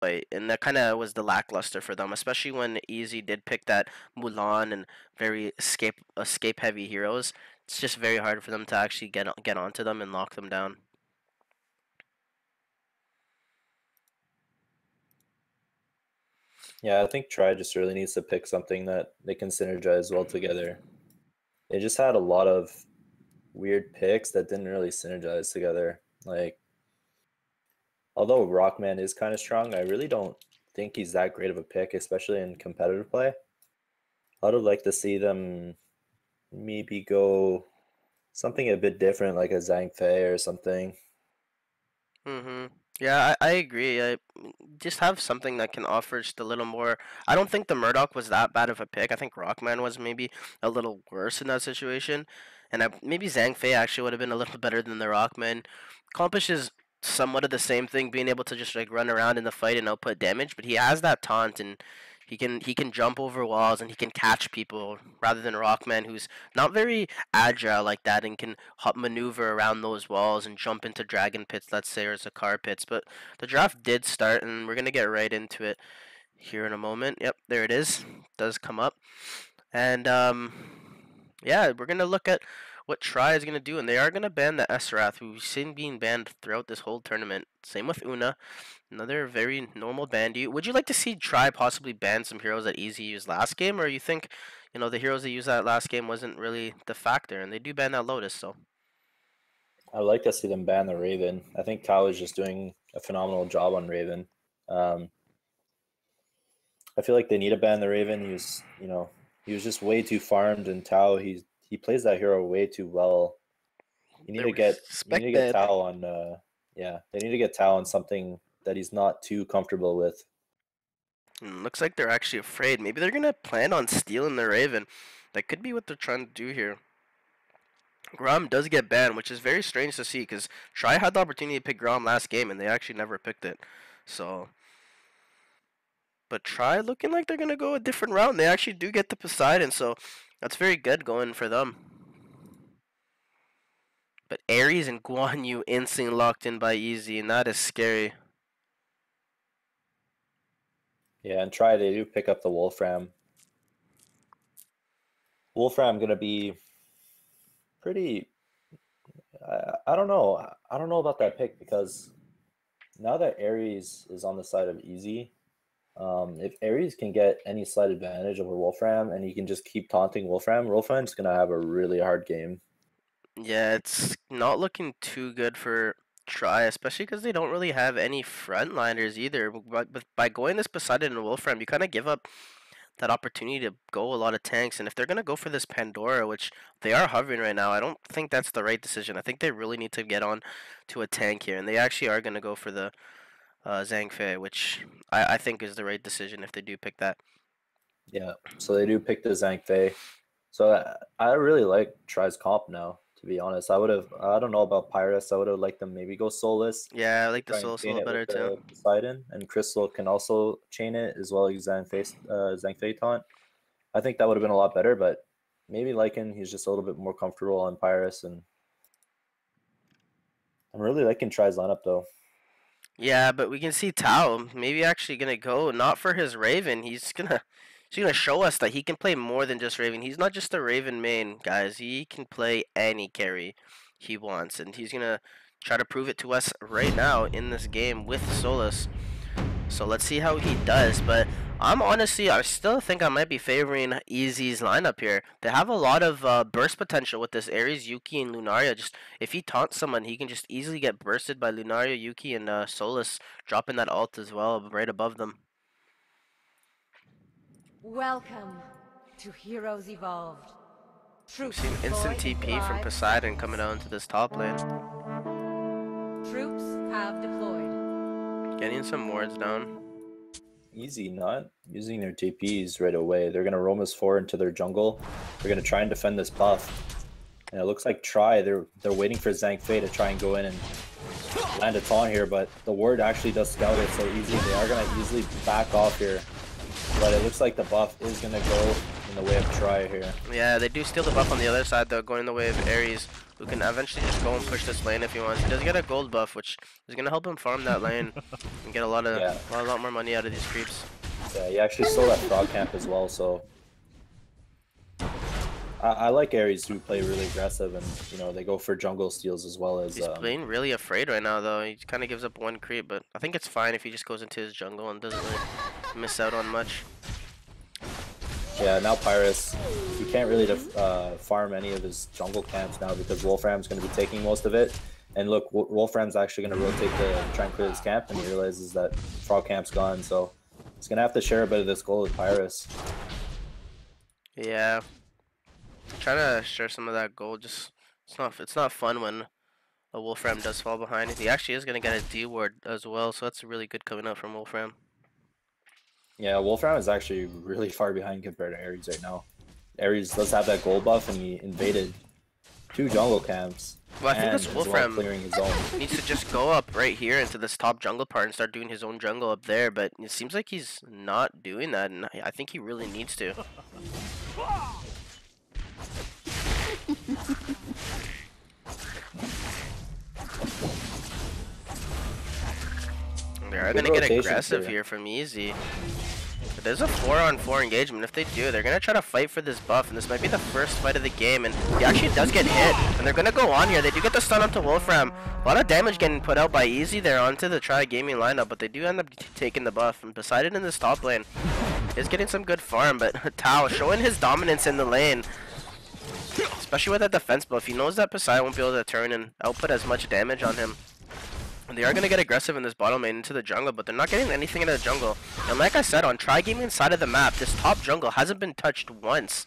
fight, and that kind of was the lackluster for them, especially when Easy did pick that Mulan and very escape heavy heroes. It's just very hard for them to actually get onto them and lock them down. Yeah, I think Try just really needs to pick something that they can synergize well together. They just had a lot of weird picks that didn't really synergize together. Like, although Rockman is kind of strong, I really don't think he's that great of a pick, especially in competitive play. I would have liked to see them maybe go something a bit different, like a Zhang Fei or something. Yeah, I agree. I just have something that can offer just a little more. I don't think the Murdoch was that bad of a pick. I think Rockman was maybe a little worse in that situation, and maybe Zhang Fei actually would have been a little better than the Rockman. Compish is somewhat of the same thing, being able to just like run around in the fight and output damage, but he has that taunt and he can jump over walls and he can catch people rather than Rockman, who's not very agile like that and can hop maneuver around those walls and jump into dragon pits, let's say, or Zakar pits. But the draft did start, and we're gonna get right into it here in a moment. Yep, there it is. It does come up, and yeah, we're gonna look at what Try is gonna do, and they are gonna ban the Esrath, who's seen being banned throughout this whole tournament. Same with Una. Another very normal ban. Would you like to see Try possibly ban some heroes that Easy used last game, or you think, the heroes they used that last game wasn't really the factor, and they do ban that Lotus, so. I'd like to see them ban the Raven. I think Tao is just doing a phenomenal job on Raven. Um, I feel like they need to ban the Raven. He was just way too farmed, and Tao he plays that hero way too well. They're You need to get respected. Tao on yeah, they need to get Tao on something that he's not too comfortable with. Looks like they're actually afraid. Maybe they're gonna plan on stealing the Raven. That could be what they're trying to do here. Grom does get banned, which is very strange to see because Try had the opportunity to pick Grom last game and they actually never picked it. So, but Try looking like they're gonna go a different route. And they actually do get the Poseidon, so that's very good going for them. But Ares and Guan Yu instantly locked in by Easy, and that is scary. Yeah, and Try they do pick up the Wolfram. Wolfram gonna be pretty. I don't know. I don't know about that pick because now that Ares is on the side of Easy, if Ares can get any slight advantage over Wolfram and he can just keep taunting Wolfram's gonna have a really hard game. Yeah, it's not looking too good for Try, especially because they don't really have any frontliners either. But by going this Poseidon and Wolfram, you kind of give up that opportunity to go a lot of tanks. And if they're gonna go for this Pandora, which they are hovering right now, I don't think that's the right decision. I think they really need to get on to a tank here, and they actually are gonna go for the Zhang Fei, which I think is the right decision if they do pick that. Yeah, so they do pick the Zhang Fei. So I really like Try's comp now, to be honest. I don't know about Pyrus. I would have liked them maybe go Soulless, Yeah, I like the try and Soul chain Soul it with better too. the Poseidon, and Crystal can also chain it as well as Zhang Fei taunt. I think that would have been a lot better, but maybe Lycan, he's just a little bit more comfortable on Pyrus, and I'm really liking Try's lineup though. Yeah, but we can see Tao maybe actually gonna go not for his Raven. He's gonna show us that he can play more than just Raven. He's not just a Raven main, guys. He can play any carry he wants, and he's gonna try to prove it to us right now in this game with Solus. So let's see how he does. But I still think I might be favoring Easy's lineup here. They have a lot of burst potential with this Ares, Yuki, and Lunaria. Just if he taunts someone, he can just easily get bursted by Lunaria, Yuki, and Solus dropping that ult as well, right above them. Welcome to Heroes Evolved. We've Troops seen instant deployed in TP from 5 Poseidon coming seconds. down to this top lane. Troops have deployed. Getting some wards down. Easy not using their TPs right away. They're gonna roam us 4 into their jungle. They're gonna try and defend this buff. And it looks like they're waiting for Zhang Fei to try and go in and land a taunt here, but the ward actually does scout it so easy. They are gonna easily back off here. But it looks like the buff is gonna go in the way of Try here. Yeah, they do steal the buff on the other side though, going the way of Ares, who can eventually just go and push this lane if he wants. He does get a gold buff, which is gonna help him farm that lane and get a lot more money out of these creeps. Yeah, he actually stole that frog camp as well, so I like Ares who play really aggressive, and you know they go for jungle steals as well as. He's playing really afraid right now though. He kind of gives up one creep, but I think it's fine if he just goes into his jungle and doesn't really miss out on much. Yeah, now Pyrus, he can't really farm any of his jungle camps now because Wolfram's going to be taking most of it. And look, Wolfram's actually going to rotate to try and clear his camp, and he realizes that frog camp's gone, so he's going to have to share a bit of this gold with Pyrus. Yeah, trying to share some of that gold. Just it's not fun when a Wolfram does fall behind. He actually is going to get a D ward as well, so that's really good coming out from Wolfram. Yeah, Wolfram is actually really far behind compared to Ares right now. Ares does have that gold buff, and he invaded 2 jungle camps. Well, I think this Wolfram clearing his own. needs to just go up right here into this top jungle part and start doing his own jungle up there, but it seems like he's not doing that, and I think he really needs to. They're gonna get aggressive here from Easy. But there's a 4-on-4 engagement. If they do, they're gonna try to fight for this buff, and this might be the first fight of the game. And he actually does get hit, and they're gonna go on here. They do get the stun onto Wolfram. A lot of damage getting put out by Easy there onto the Try-GaminG lineup, but they do end up taking the buff. And Poseidon in this top lane is getting some good farm, but Tao showing his dominance in the lane. Especially with that defense buff, he knows that Poseidon won't be able to turn and output as much damage on him. And they are going to get aggressive in this bottom lane into the jungle, but they're not getting anything into the jungle. And like I said, on Try-GaminG side of the map, this top jungle hasn't been touched once.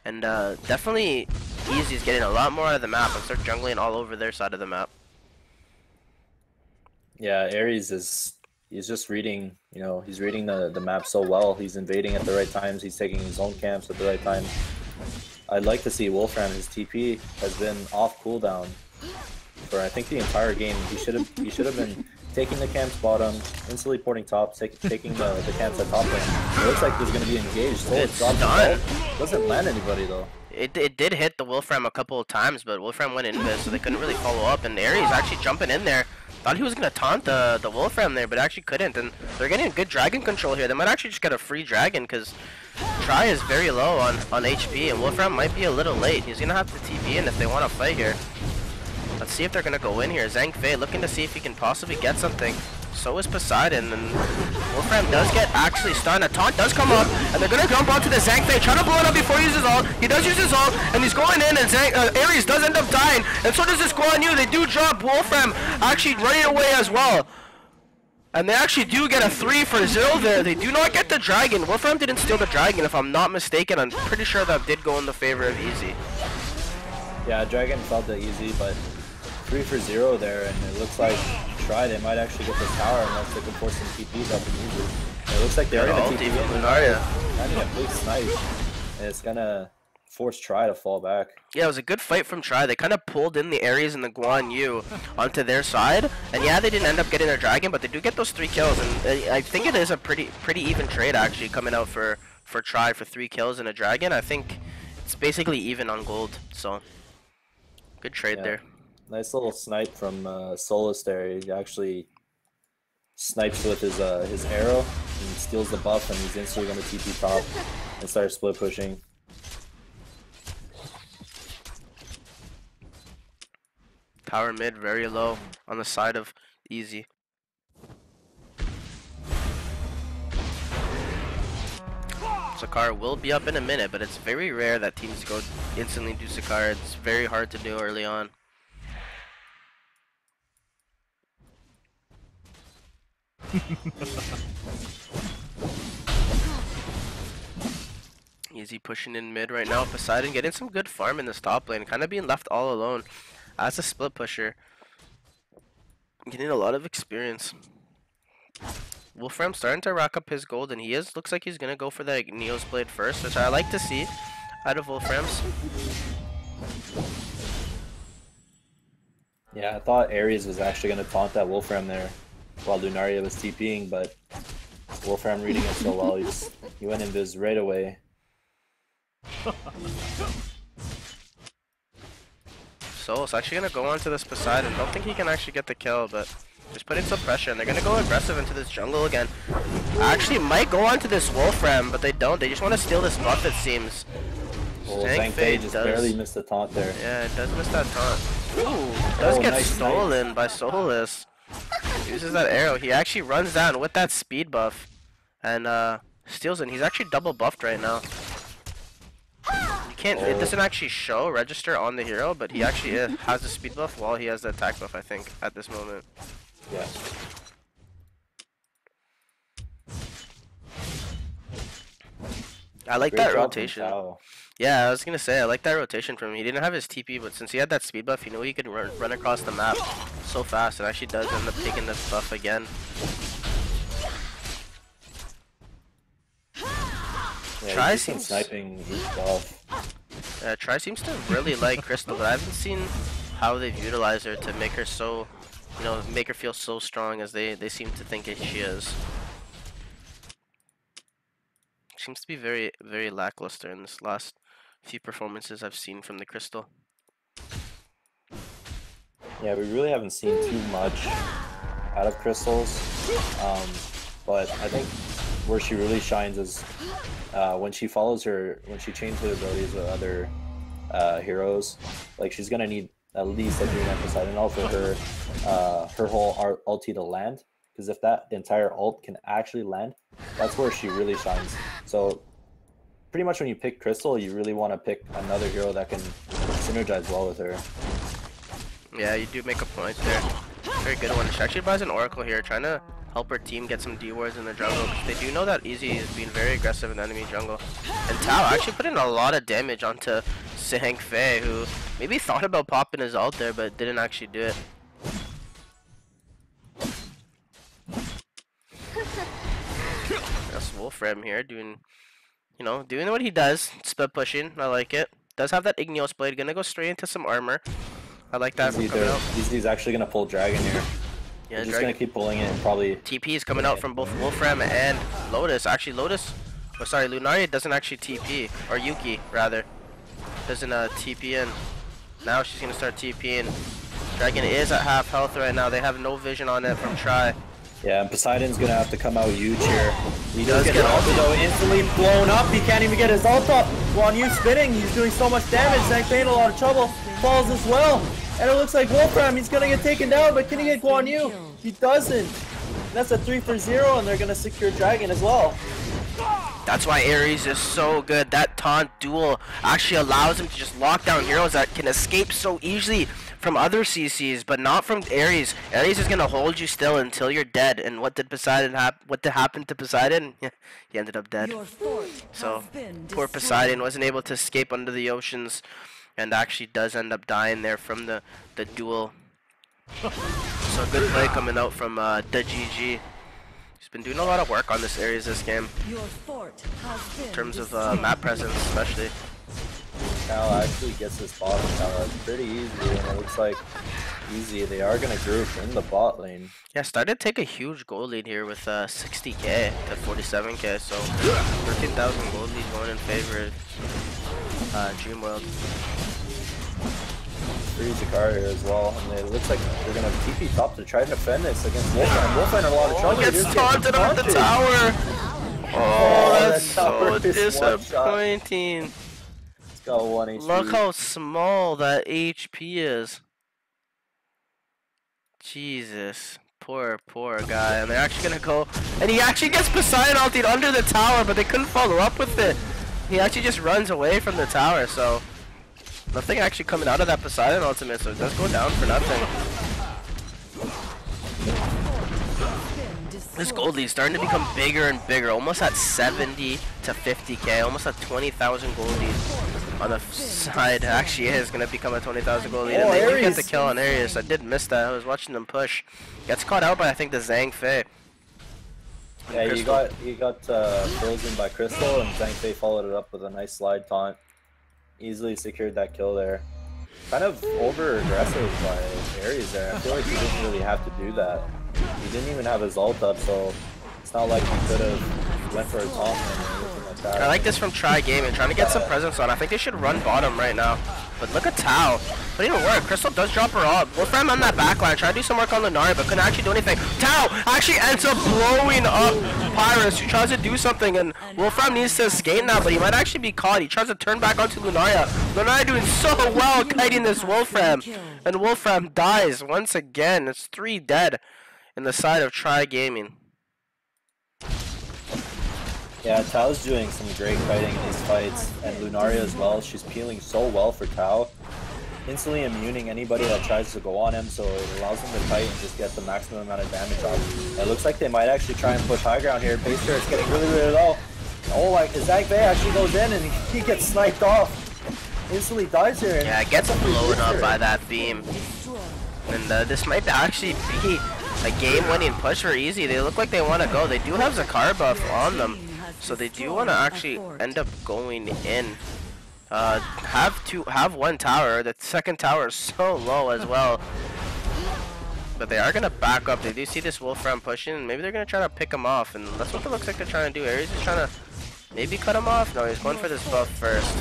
And definitely Easy's getting a lot more out of the map and start jungling all over their side of the map. Yeah, Ares he's just reading, you know, he's reading the map so well. He's invading at the right times. He's taking his own camps at the right time. I'd like to see Wolfram. His TP has been off cooldown for I think the entire game. He should have been taking the camps bottom, instantly porting top, taking the camps at top lane. It looks like he's going to be engaged. So it's done. Doesn't land anybody though. It did hit the Wolfram a couple of times, but Wolfram went into it, so they couldn't really follow up. And Ares actually jumping in there. Thought he was going to taunt the Wolfram there, but actually couldn't. And they're getting good dragon control here. They might actually just get a free dragon, because Try is very low on HP, and Wolfram might be a little late. He's going to have to TP in if they want to fight here. Let's see if they're going to go in here. Zhang Fei looking to see if he can possibly get something. So is Poseidon, and Wolfram does get actually stunned. A taunt does come up, and they're going to jump onto the Zhang Fei, trying to blow it up before he uses ult. He does use his ult, and he's going in, and Ares does end up dying, and so does this Guan Yu. They do drop Wolfram actually running away as well. And they actually do get a 3-for-0 there. They do not get the dragon. Wolfram didn't steal the dragon, if I'm not mistaken. I'm pretty sure that did go in the favor of Easy. Yeah, dragon felt the Easy, but 3-for-0 there, and it looks like Try, they might actually get this tower unless they can force some TPs up and Easy. It looks like they're going to TP in Lunaria. Landing a big snipe, and it's going to force Try to fall back. Yeah, it was a good fight from Try. They kind of pulled in the Ares and the Guan Yu onto their side, and yeah, they didn't end up getting their dragon, but they do get those 3 kills, and I think it is a pretty even trade actually coming out for Try for 3 kills and a dragon. I think it's basically even on gold, so good trade there. Nice little snipe from Solus there. He actually snipes with his arrow and steals the buff, and he's instantly going to TP top and start split pushing. Power mid very low on the side of Easy. Sakar will be up in a minute, but it's very rare that teams go instantly do Sakar. It's very hard to do early on. Easy pushing in mid right now. Poseidon getting some good farm in this top lane, kind of being left all alone as a split pusher. Getting a lot of experience. Wolfram starting to rack up his gold, and looks like he's gonna go for that Neos Blade first, which I like to see out of Wolfram's. Yeah, I thought Ares was actually gonna taunt that Wolfram there while Lunaria was TPing, but Wolfram reading it so well, he went invis right away. Soul's actually gonna go onto this Poseidon. Don't think he can actually get the kill, but just putting some pressure, and they're gonna go aggressive into this jungle again. Actually, might go onto this Wolfram, but they don't. They just want to steal this buff, it seems. Oh, Zhang just barely missed the taunt there. Yeah, it does miss that taunt. Ooh, does get stolen by Soulless. Uses that arrow. He actually runs down with that speed buff and steals it. He's actually double buffed right now. You can't. It doesn't actually show register on the hero, but he actually has the speed buff while he has the attack buff. I think at this moment. Yeah. I like that rotation. Yeah, I was gonna say I like that rotation from him. He didn't have his TP, but since he had that speed buff, he knew he could run across the map so fast, and actually does end up taking this buff again. Yeah, Try seems sniping each buff. Try seems to really like Crystal, but I haven't seen how they've utilized her to make her so, make her feel so strong as they seem to think she is. Seems to be very, very lackluster in this last few performances I've seen from the Crystal. Yeah, we really haven't seen too much out of Crystals, but I think where she really shines is when she changes her abilities with other heroes. Like, she's gonna need at least a Dream Poseidon ult for her whole ulti to land. Because if that entire ult can actually land, that's where she really shines. So pretty much when you pick Crystal, you really want to pick another hero that can synergize well with her. Yeah, you do make a point there. Very good one. She actually buys an Oracle here, trying to help her team get some D wards in the jungle. They do know that Easy is being very aggressive in the enemy jungle. And Tao actually put in a lot of damage onto Zhang Fei, who maybe thought about popping his ult there, but didn't actually do it. That's Wolfram here doing what he does. Split pushing. I like it. Does have that Igneous Blade. Gonna go straight into some armor. I like that. He's actually gonna pull Dragon here. Yeah, he's just gonna keep pulling it and probably. TP is coming out from both Wolfram and Lotus. Actually, Lunari doesn't actually TP, or Yuki rather, doesn't TP in. Now she's gonna start TPing. Dragon is at half health right now. They have no vision on it from Try. Yeah, and Poseidon's gonna have to come out huge here. He does get ulted though, instantly blown up. He can't even get his ult up. Guan Yu spinning, he's doing so much damage. Zhang Fei in a lot of trouble. Falls as well. And it looks like Wolfram, he's gonna get taken down, but can he get Guan Yu? He doesn't. That's a 3 for 0, and they're gonna secure Dragon as well. That's why Ares is so good. That taunt duel actually allows him to just lock down heroes that can escape so easily from other CCs, but not from Ares. Ares is gonna hold you still until you're dead. And what did happen to Poseidon? He ended up dead. So poor Poseidon wasn't able to escape under the oceans, and actually does end up dying there from the duel. So good play coming out from the GG. He's been doing a lot of work on this Ares this game, in terms of map presence especially. Cal actually gets this bottom tower pretty easy, and it looks like they are going to group in the bot lane. Yeah, started to take a huge gold lead here with 60k to 47k, so 13,000 gold lead going in favor of Dreamworld. Free Jakar here as well, and it looks like they're going to TP top to try to defend this against Wolfram. Wolfram in a lot of trouble. Gets taunted on the tower! Oh, that's so disappointing. Got 1 HP. Look how small that HP is. Jesus. Poor guy. And they're actually gonna go, and he actually gets Poseidon ulted under the tower, but they couldn't follow up with it. He actually just runs away from the tower, so nothing actually coming out of that Poseidon ultimate, so it does go down for nothing. This gold lead is starting to become bigger and bigger, almost at 70 to 50k, almost at 20,000 gold lead on the side. Actually is going to become a 20,000 gold lead, and they do get the kill on Ares. I did miss that. I was watching them push. Gets caught out by, I think, the Zhang Fei. Yeah, he got frozen by Crystal, and Zhang Fei followed it up with a nice slide taunt. Easily secured that kill there. Kind of over aggressive by Ares there. I feel like he didn't really have to do that. He didn't even have his ult up, so it's not like he could have went for a taunt or anything like I like this from Try-GaminG, trying to get some presence on. I think they should run bottom right now. But look at Tao. But it didn't work. Crystal does drop her off. Wolfram on that backline, trying to do some work on Lunaria, but couldn't actually do anything. Tao actually ends up blowing up Pyrus, who tries to do something, and Wolfram needs to escape now, but he might actually be caught. He tries to turn back onto Lunaria. Lunaria doing so well kiting this Wolfram, and Wolfram dies once again. It's 3 dead in the side of Try-GaminG. Yeah, Tao's doing some great fighting in these fights, and Lunaria as well. She's peeling so well for Tao, instantly immuning anybody that tries to go on him, so it allows him to fight and just get the maximum amount of damage off. It looks like they might actually try and push high ground here. Base here is getting really, really low. Oh, like Zhang Fei actually goes in and he gets sniped off. Instantly dies here. Yeah, it gets blown up by that beam. And this might actually be a game-winning push for Easy. They look like they want to go. They do have Zakar buff on them, so they do want to actually end up going in. Have one tower. The second tower is so low as well. But they are going to back up. They do see this Wolfram pushing, and maybe they're going to try to pick him off. And that's what it looks like they're trying to do. Ares is trying to maybe cut him off. No, he's going for this buff first.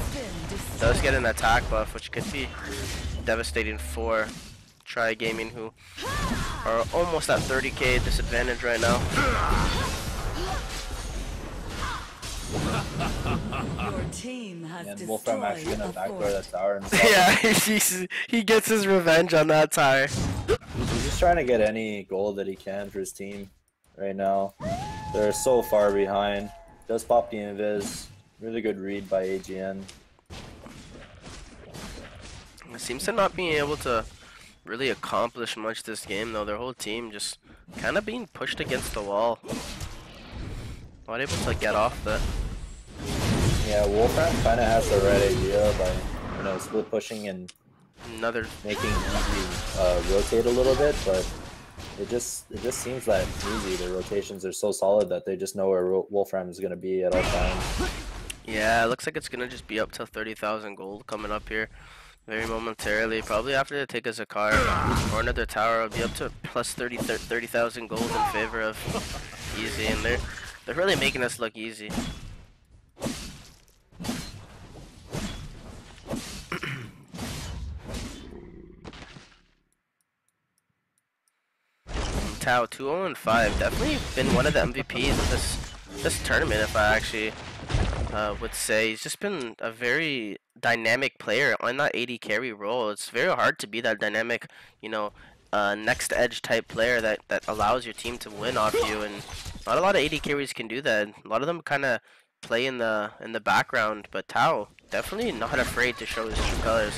Does get an attack buff, which could be devastating for Try-GaminG, who are almost at 30k disadvantage right now. Your team has And Wolfram actually gonna backdoor that tower himself. Yeah, he gets his revenge on that tower. He's just trying to get any gold that he can for his team right now. They're so far behind. Does pop the invis. Really good read by AGN. It seems to not being able to really accomplish much this game though. Their whole team just kind of being pushed against the wall. Not able to get off that. Yeah, Wolfram kind of has the right idea by, split pushing and making Easy rotate a little bit, but it just seems that Easy, the rotations are so solid that they just know where Wolfram is going to be at all times. Yeah, it looks like it's going to just be up to 30,000 gold coming up here very momentarily. Probably after they take a Zakar or another tower, it'll be up to plus 30,000 gold in favor of Easy, and they're really making us look easy. Tao 2-0-5, definitely been one of the MVPs of this tournament. If I actually would say, he's just been a very dynamic player on that AD carry role. It's very hard to be that dynamic, next edge type player that allows your team to win off you, and not a lot of AD carries can do that. A lot of them kind of play in the background, but Tao definitely not afraid to show his true colors.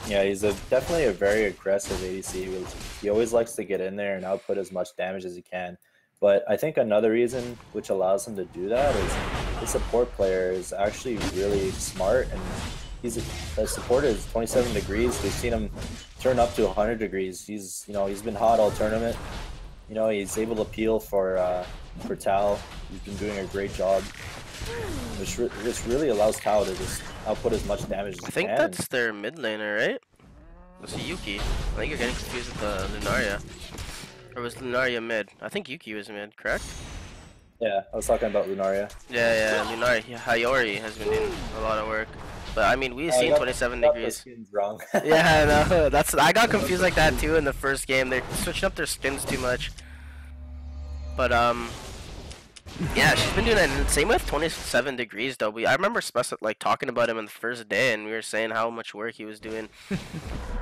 Yeah, he's definitely a very aggressive ADC. He always likes to get in there and output as much damage as he can. But I think another reason which allows him to do that is his support player is actually really smart, and the support is 27 degrees. We've seen him turn up to 100 degrees. He's been hot all tournament. He's able to peel for Tao. He's been doing a great job. This really allows Tao to just output as much damage as he can. I think that's their mid laner, right? That's Yuki. I think you're getting confused with Lunaria. Or was Lunaria mid? I think Yuki was mid, correct? Yeah, I was talking about Lunaria. Yeah, Lunaria. Hayori has been doing a lot of work. But I mean, we've seen 27 degrees. The skins wrong. Yeah, no, I got confused like that too in the first game. They switched up their skins too much. But yeah, she's been doing that. Same with 27 degrees though. I remember talking about him in the first day, and we were saying how much work he was doing.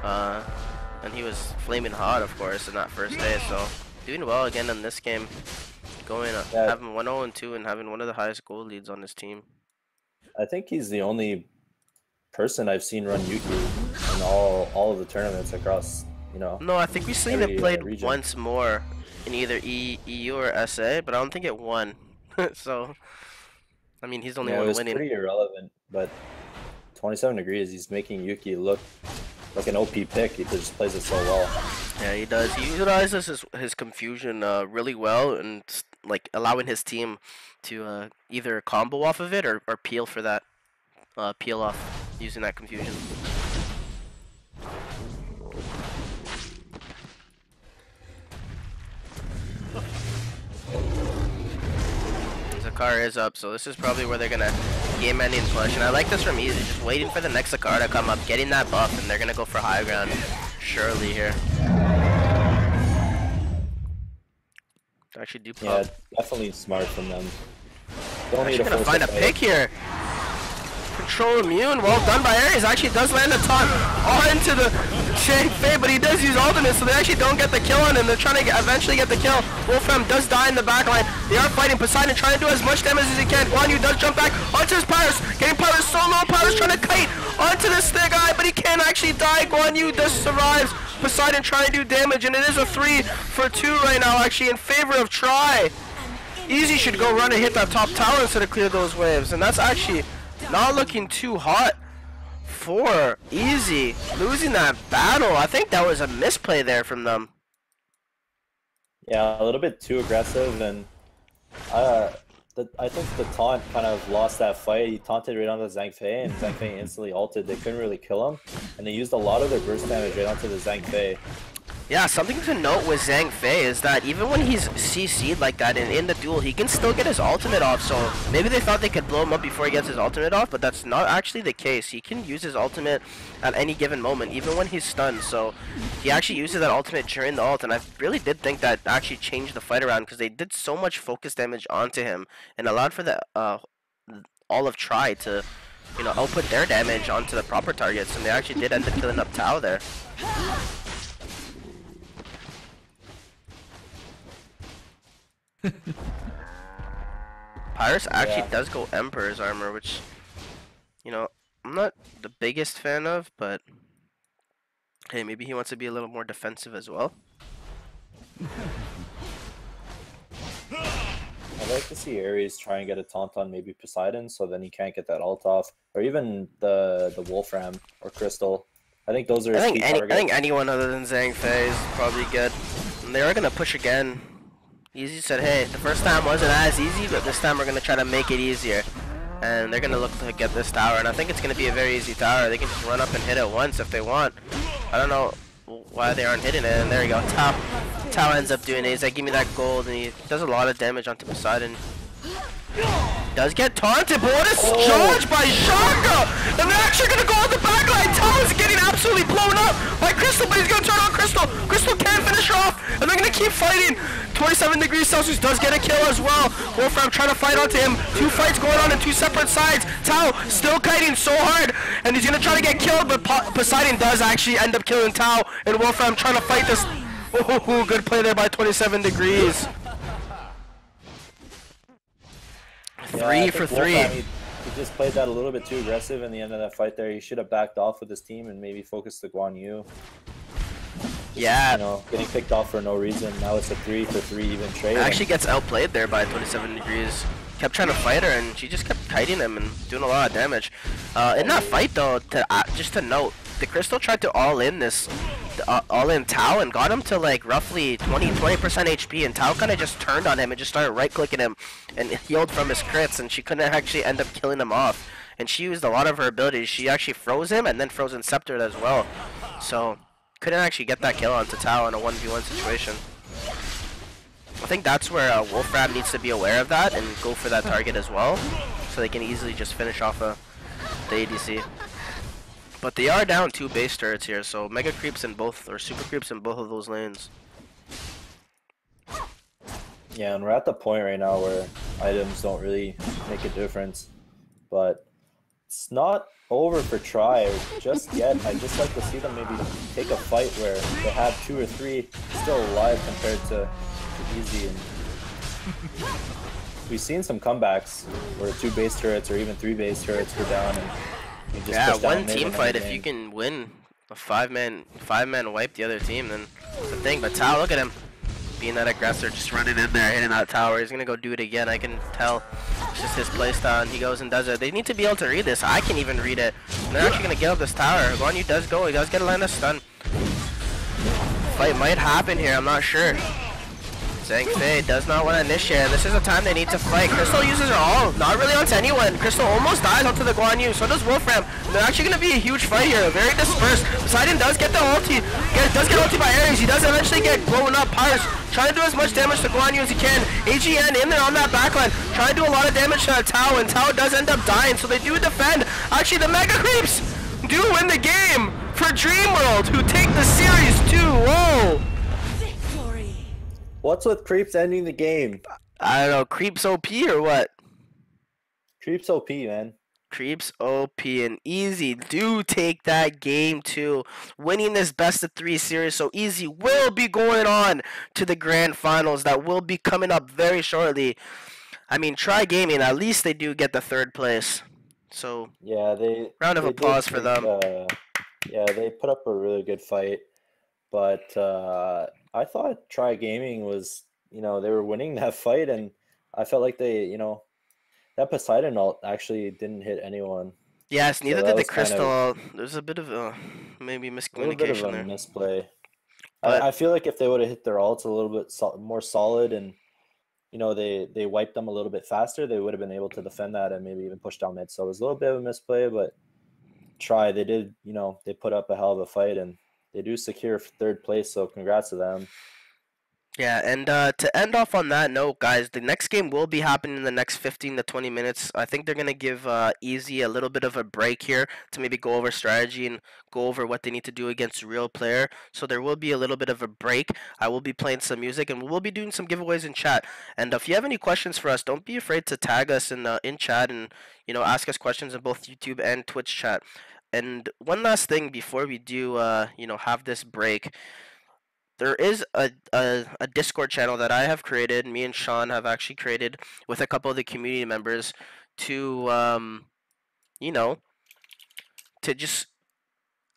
And he was flaming hot, of course, in that first day. So doing well again in this game, having 1-0-2 and having one of the highest goal leads on his team. I think he's the only person I've seen run Yuki in all of the tournaments across. No, I think we've seen it played region. once more in either EU or SA, but I don't think it won. So, I mean, he's the only one winning. It's pretty irrelevant, but 27 degrees, he's making Yuki look like an OP pick. He just plays it so well. Yeah, he does. He utilizes his confusion really well, and like allowing his team to either combo off of it or peel for that peel off using that confusion. Sakara is up, so this is probably where they're gonna game ending push. And I like this from Easy, just waiting for the next Sakara to come up, getting that buff, and they're gonna go for high ground surely here. Actually do pop. Yeah, definitely smart from them. Don't need Actually gonna find a pick here. Control immune, well done by Ares. Actually does land a taunt all into the Zhang Fei, but he does use ultimate, so they actually don't get the kill on him. They're trying to eventually get the kill. Wolfram does die in the backline. They are fighting Poseidon, trying to do as much damage as he can. Guan Yu does jump back onto his Pyrus, getting Pyrus so low. Pyrus trying to kite onto this thing guy, but he can't actually die. Guan Yu does survives. Poseidon trying to do damage, and it is a 3 for 2 right now, actually in favor of Try. Easy should go run and hit that top tower instead of clear those waves, and that's actually not looking too hot for Easy. Losing that battle, I think that was a misplay there from them. Yeah, a little bit too aggressive, and I think the taunt kind of lost that fight. He taunted right onto Zhang Fei, and Zhang Fei instantly ulted. They couldn't really kill him, and they used a lot of their burst damage right onto the Zhang Fei. Yeah, something to note with Zhang Fei is that even when he's CC'd like that and in the duel, he can still get his ultimate off, so maybe they thought they could blow him up before he gets his ultimate off, but that's not actually the case. He can use his ultimate at any given moment, even when he's stunned, so he actually uses that ultimate during the ult, and I really did think that actually changed the fight around, because they did so much focus damage onto him, and allowed for the all of Try to, you know, output their damage onto the proper targets, and they actually did end up killing up Tao there. Pyrus actually does go Emperor's armor, which, you know, I'm not the biggest fan of, but hey, maybe he wants to be a little more defensive as well. I'd like to see Ares try and get a taunt on maybe Poseidon, so then he can't get that ult off, or even the Wolfram or Crystal. I think those are his key targets. I think anyone other than Zhang Fei is probably good. And they are gonna push again. Easy said, hey, the first time wasn't as easy, but this time we're going to try to make it easier. And they're going to look to get this tower, and I think it's going to be a very easy tower. They can just run up and hit it once if they want. I don't know why they aren't hitting it, and there you go. Tao ends up doing it. He's like, give me that gold, and he does a lot of damage onto Poseidon. Does get taunted, but what a charge by Shaka! And they're actually going to go on the backline. Tao is getting absolutely blown up by Crystal, but he's going to turn on Crystal. Crystal can't finish her off, and they're going to keep fighting. 27 degrees Celsius does get a kill as well. Wolfram trying to fight onto him. 2 fights going on in 2 separate sides. Tao still kiting so hard, and he's going to try to get killed, but Poseidon does actually end up killing Tao, and Wolfram trying to fight this. Oh, good play there by 27 degrees. Yeah, 3 for 3. Wolfram, he just played that a little bit too aggressive in the end of that fight there. He should have backed off with his team and maybe focused the Guan Yu. Yeah. You know, getting picked off for no reason. Now it's a 3 for 3 even trade. Actually gets outplayed there by 27 degrees. Kept trying to fight her, and she just kept kiting him and doing a lot of damage. In that fight, though, just to note, the Crystal tried to all-in Tao and got him to like roughly 20% HP, and Tao kind of just turned on him and just started right-clicking him and healed from his crits, and she couldn't actually end up killing him off. And she used a lot of her abilities. She actually froze him and then frozen Scepter as well. So couldn't actually get that kill onto Tao in a 1v1 situation. I think that's where Wolfram needs to be aware of that and go for that target as well, so they can easily just finish off the ADC. But they are down 2 base turrets here, so mega creeps in both, or super creeps in both of those lanes. Yeah, and we're at the point right now where items don't really make a difference, but it's not over for Try just yet. I'd just like to see them maybe take a fight where they have 2 or 3 still alive compared to Easy. And we've seen some comebacks where 2 base turrets or even 3 base turrets go down, and you just yeah, push down one team fight, if you game. can win a 5-man wipe the other team, then it's the thing. But Tao, look at him being that aggressor, just running in there, hitting that tower. He's gonna go do it again. I can tell. It's just his playstyle, and he goes and does it. They need to be able to read this. I can even read it. And they're actually gonna get up this tower. Guan Yu does go. He does get a land of stun. Fight might happen here. I'm not sure. Zhang Fei does not want to initiate, and this is a time they need to fight. Crystal uses her all, not really onto anyone. Crystal almost dies onto the Guan Yu, so does Wolfram. They're actually going to be a huge fight here, very dispersed. Poseidon does get the ulti, does get ulti by Ares. He does eventually get blown up. Pars trying to do as much damage to Guan Yu as he can. AGN in there on that backline, trying to do a lot of damage to Tao, and Tao does end up dying, so they do defend. Actually, the Mega Creeps do win the game for Dreamworld, who take the series 2-0. Victory. What's with Creeps ending the game? I don't know, Creeps OP or what? Creeps OP, man. Creeps OP and Easy do take that game too, winning this best of 3 series. So Easy will be going on to the grand finals that will be coming up very shortly. I mean, Try-GaminG, at least they do get the 3rd place. So yeah, round of they applause did for them. Yeah, they put up a really good fight, but I thought Try-GaminG was, they were winning that fight, and I felt like they, that Poseidon ult actually didn't hit anyone. Yes, neither So did that the was kind Crystal of ult. There's a bit of maybe a little bit of miscommunication a there. misplay. But I feel like if they would have hit their ults a little bit more solid, and they wiped them a little bit faster, they would have been able to defend that and maybe even push down mid. So it was a little bit of a misplay, but they did, they put up a hell of a fight, and they do secure 3rd place, so congrats to them. yeah, and to end off on that note, guys, the next game will be happening in the next 15 to 20 minutes. I think they're going to give Easy a little bit of a break here to maybe go over strategy and go over what they need to do against a real player. So there will be a little bit of a break. I will be playing some music, and we will be doing some giveaways in chat. And if you have any questions for us, don't be afraid to tag us in chat and, ask us questions in both YouTube and Twitch chat. And one last thing before we do, have this break. There is a Discord channel that I have created, me and Sean have actually created with a couple of the community members to, you know, to just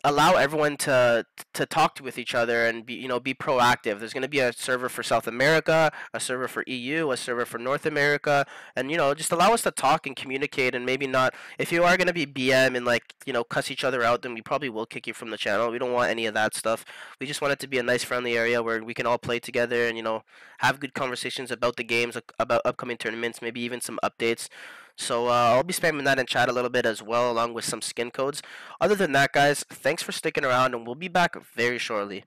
allow everyone to talk with each other and be proactive. There's going to be a server for South America, a server for EU, a server for North America, and just allow us to talk and communicate. And maybe not, if you are going to be BM and cuss each other out, then we probably will kick you from the channel. We don't want any of that stuff. We just want it to be a nice friendly area where we can all play together and have good conversations about the games, about upcoming tournaments, maybe even some updates. So I'll be spamming that in chat a little bit as well, along with some skin codes. Other than that, guys, thanks for sticking around, and we'll be back very shortly.